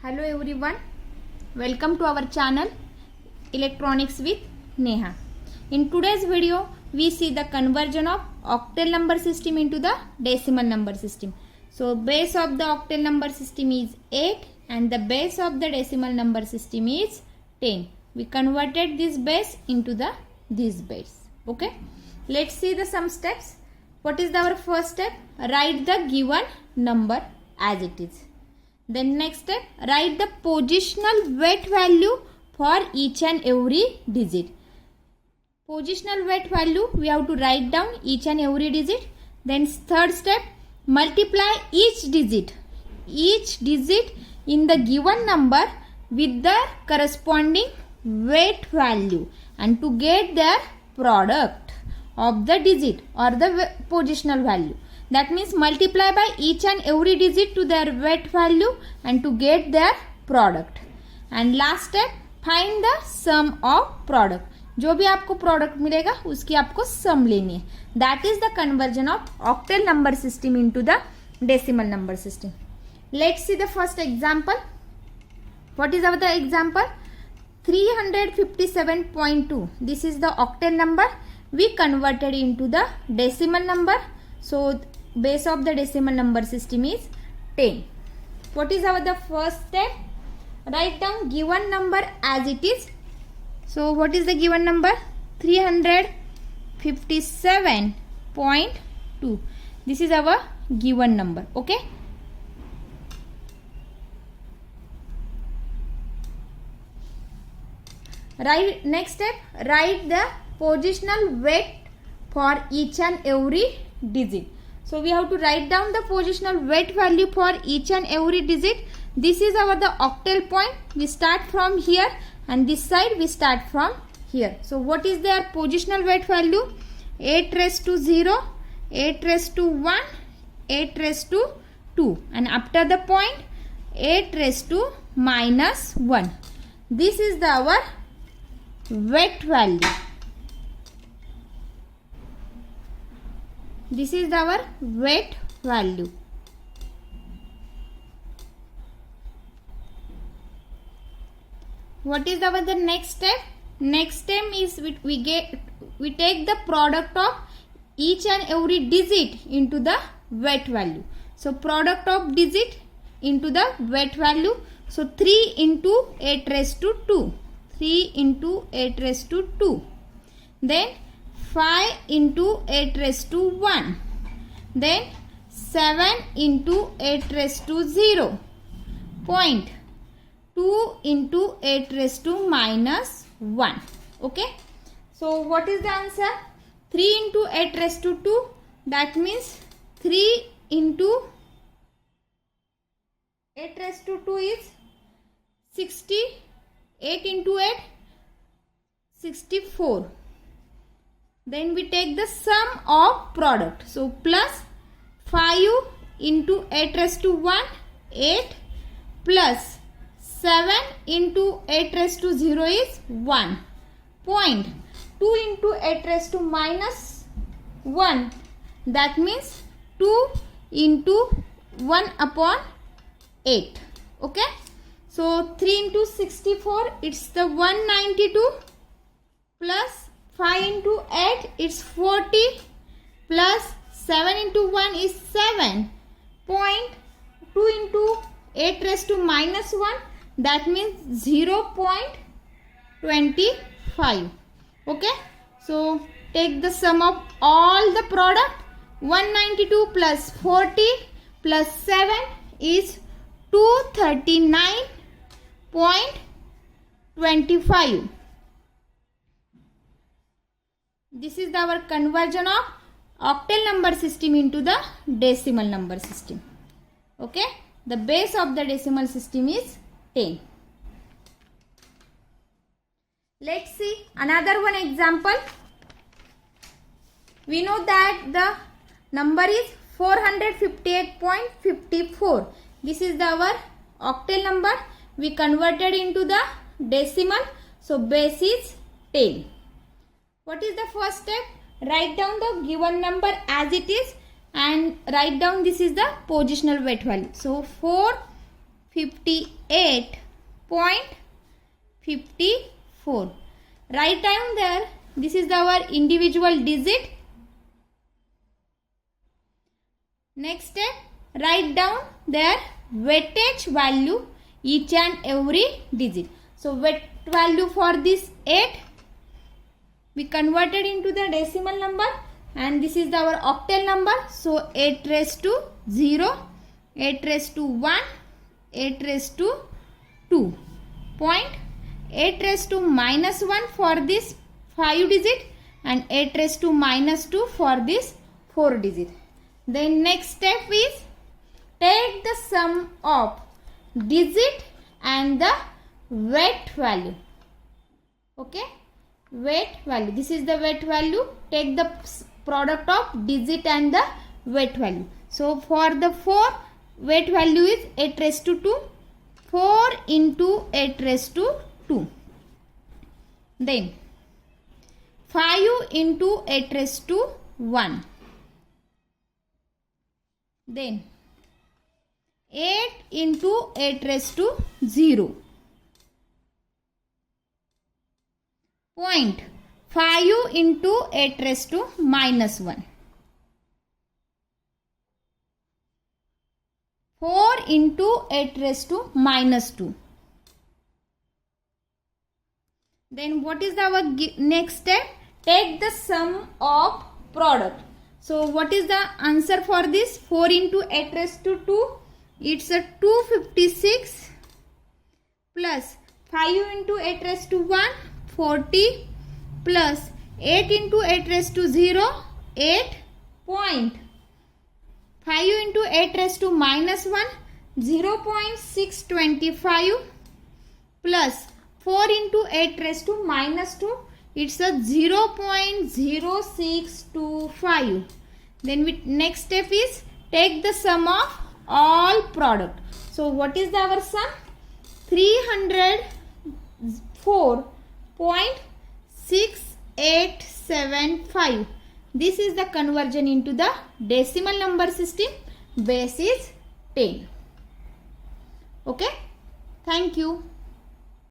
Hello everyone, welcome to our channel Electronics with Neha. In today's video, we see the conversion of octal number system into the decimal number system. So base of the octal number system is 8 and the base of the decimal number system is 10. We converted this base into this base. Okay, let's see the some steps. What is our first step? Write the given number as it is. Then next step, write the positional weight value for each and every digit. Positional weight value we have to write down each and every digit. Then third step, multiply each digit in the given number with the corresponding weight value and to get their product of the digit or the positional value. That means multiply by each and every digit to their weight value and to get their product. And last step, find the sum of product. जो भी आपको product मिलेगा उसकी आपको sum लेनी है. That is the conversion of octal number system into the decimal number system. Let's see the first example. What is our the example? 357.2. This is the octal number. We converted into the decimal number. So base of the decimal number system is 10. What is our the first step? Write down given number as it is. So what is the given number? 357.2. This is our given number. Okay. Next step, write the positional weight for each and every digit. So we have to write down the positional weight value for each and every digit. This is our the octal point. We start from here and this side we start from here. So what is their positional weight value? 8 raised to 0, 8 raised to 1, 8 raised to 2 and after the point 8 raised to minus 1. This is our weight value. This is our weight value. What is our the next step? Next step is we take the product of each and every digit into the weight value. So product of digit into the weight value. So 3 into 8 raised to 2. 3 into 8 raised to 2. Then 5 into 8 raised to 1. Then 7 into 8 raised to 0. Point 2 into 8 raised to minus 1. Okay. So what is the answer? 3 into 8 raised to 2. That means 3 into 8 raised to 2 is 60. 8 into 8, 64. Then we take the sum of product. So plus 5 into 8 raised to 1, 8 plus 7 into 8 raised to 0 is 1. Point 2 into 8 raised to minus 1. That means 2 into 1 upon 8. Okay. So 3 into 64, it's the 192 plus 5 into 8, it's 40 plus 7 into 1 is 7. Point 2 into 8 raised to minus 1, that means 0.25. Okay. So take the sum of all the product. 192 plus 40 plus 7 is 239.25. This is our conversion of octal number system into the decimal number system. Okay. The base of the decimal system is 10. Let's see another one example. We know that the number is 458.54. This is our octal number. We converted into the decimal. So base is 10. What is the first step? Write down the given number as it is and write down this is the positional weight value. So 58.54. Write down there. This is our individual digit. Next step, write down their weightage value each and every digit. So weight value for this 8 we converted into the decimal number, and this is our octal number. So 8 raised to 0, 8 raised to 1, 8 raised to 2 point, 8 raised to minus 1 for this 5 digit, and 8 raised to minus 2 for this 4 digit. Then next step is take the sum of digit and the weight value. Okay, weight value. This is the weight value. Take the product of digit and the weight value. So for the 4, weight value is 8 raised to 2. 4 into 8 raised to 2. Then 5 into 8 raised to 1. Then 8 into 8 raised to 0. Point 5 into 8 raised to minus 1. 4 into 8 raised to minus 2. Then what is our next step? Take the sum of product. So what is the answer for this? 4 into 8 raised to 2. It's a 256 plus 5 into 8 raised to 1, 40 plus 8 into 8 raised to 0, 8 point. 5 into 8 raised to minus 1, 0.625 plus 4 into 8 raised to minus 2, it's a 0.0625. Then next step is take the sum of all product. So what is our sum? 304.6875. This is the conversion into the decimal number system. Base is 10. Okay. Thank you.